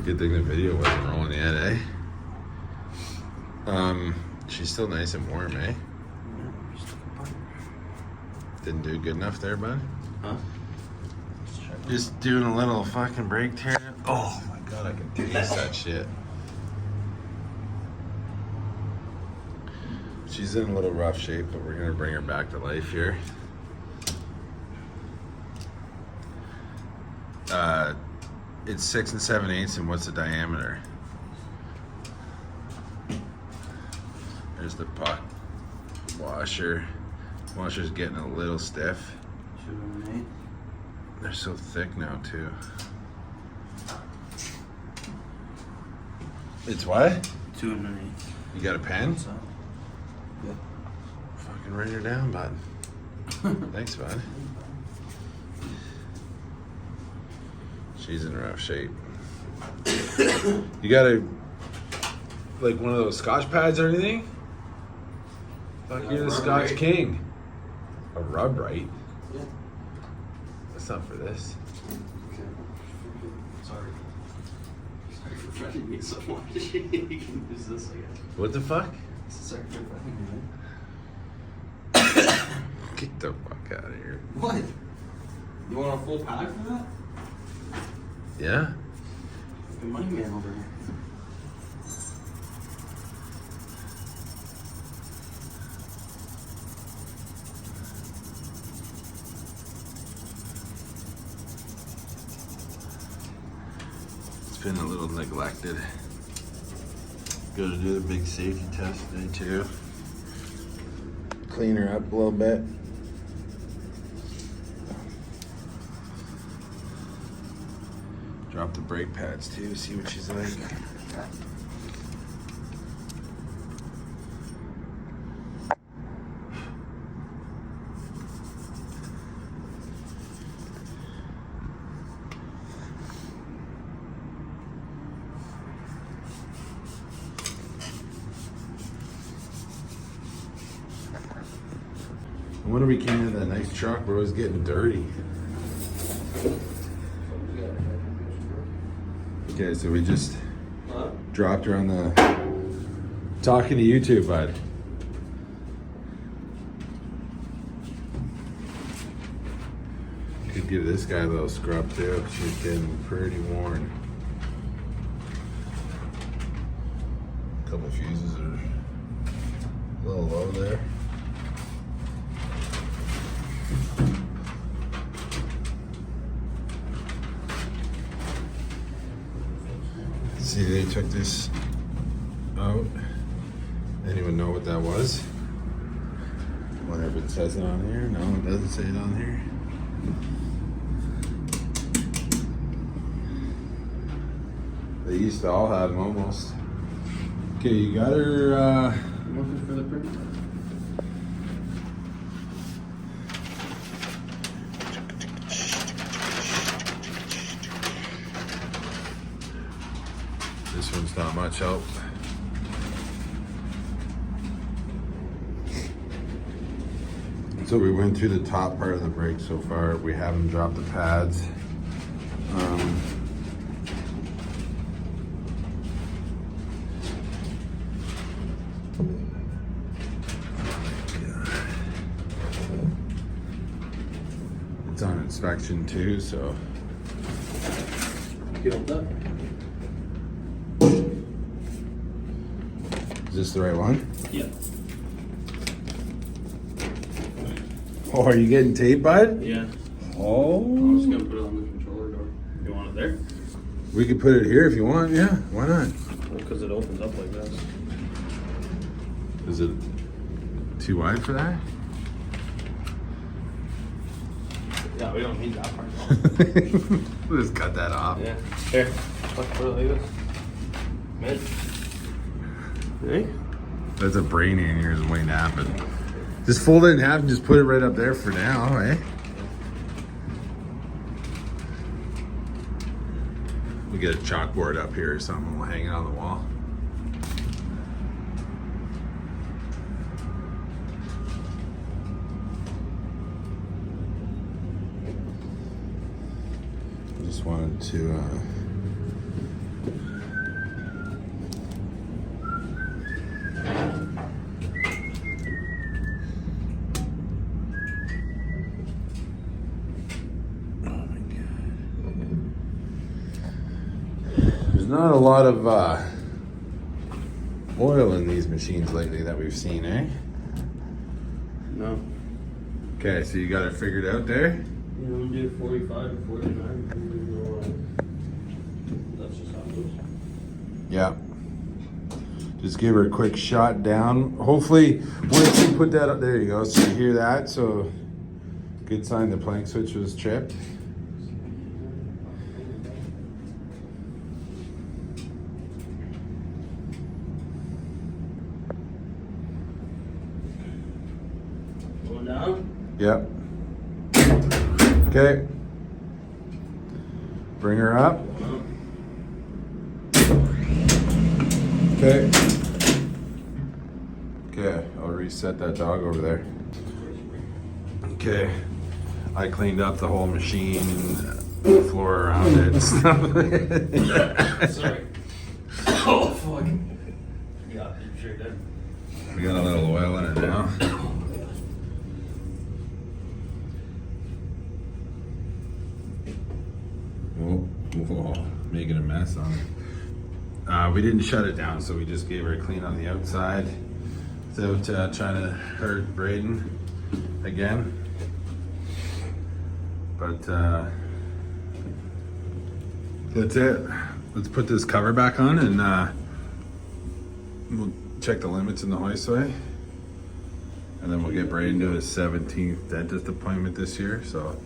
Good thing the video wasn't rolling yet, eh? She's still nice and warm, eh? Didn't do good enough there, bud? Huh? Just doing a little fucking brake tear. Oh my god, I can taste that shit. She's in a little rough shape, but we're gonna bring her back to life here. It's 6 7/8, and what's the diameter? There's the puck washer. Washer's getting a little stiff. 2 They're so thick now too. It's what? 2 and an 8. You got a pen? So, yeah. Fucking write her down, bud. Thanks, bud. She's in rough shape. You got a like one of those Scotch pads or anything? Fuck, you're the Scotch Rub-Rite. king. A rub, right? Yeah. That's not for this. Okay. Sorry. Sorry for threatening me so much. You can use this, I guess. What the fuck? Sorry for threatening me, man. Get the fuck out of here. What? You want a full pack for that? Yeah? The money man over here. It's been a little neglected. Go to do the big safety test today too. Clean her up a little bit. Drop the brake pads too, see what she's like. I wonder if we came in that nice truck, but it was getting dirty. Okay, so we just dropped her on the talking to you two, bud. Could give this guy a little scrub too. She's getting pretty worn. A couple fuses are a little low there. See, they took this out. Anyone know what that was? Wonder if it says it on here. No, it doesn't say it on here. They used to all have them almost. Okay, you got her. I'm looking for the print. This one's not much help. So we went through the top part of the brake so far. We haven't dropped the pads. It's on inspection too, so. You hold up. Is this the right one? Yeah. Oh, are you getting tape, bud? Yeah. Oh. I'm just gonna put it on the controller door. You want it there? We could put it here if you want, yeah. Why not? Because it opens up like this. Is it too wide for that? Yeah, we don't need that part. We'll just cut that off. Yeah. Here. Let's put it like this. Mid. Hey? That's a brain aneurysm waiting to happen. Just fold it in half and just put it right up there for now, eh? We'll get a chalkboard up here or something. We'll hang it on the wall. I just wanted to not a lot of oil in these machines lately that we've seen, eh? No. Okay, so you got it figured out there? You know, do 45 to 49. That's just how it goes. Yeah. Just give her a quick shot down. Hopefully, once you put that up, there you go. So you hear that? So, good sign the plank switch was tripped. Going down. Yep. Okay. Bring her up. Okay. Okay, I'll reset that dog over there. Okay. I cleaned up the whole machine, floor around it and stuff. Sorry. Oh, fuck. Yeah, you sure did. We got a little oil in it now. Whoa, making a mess on it. We didn't shut it down, so we just gave her a clean on the outside without trying to hurt Braden again. But that's it. Let's put this cover back on and we'll check the limits in the hoistway. And then we'll get Braden to his 17th dentist appointment this year, so.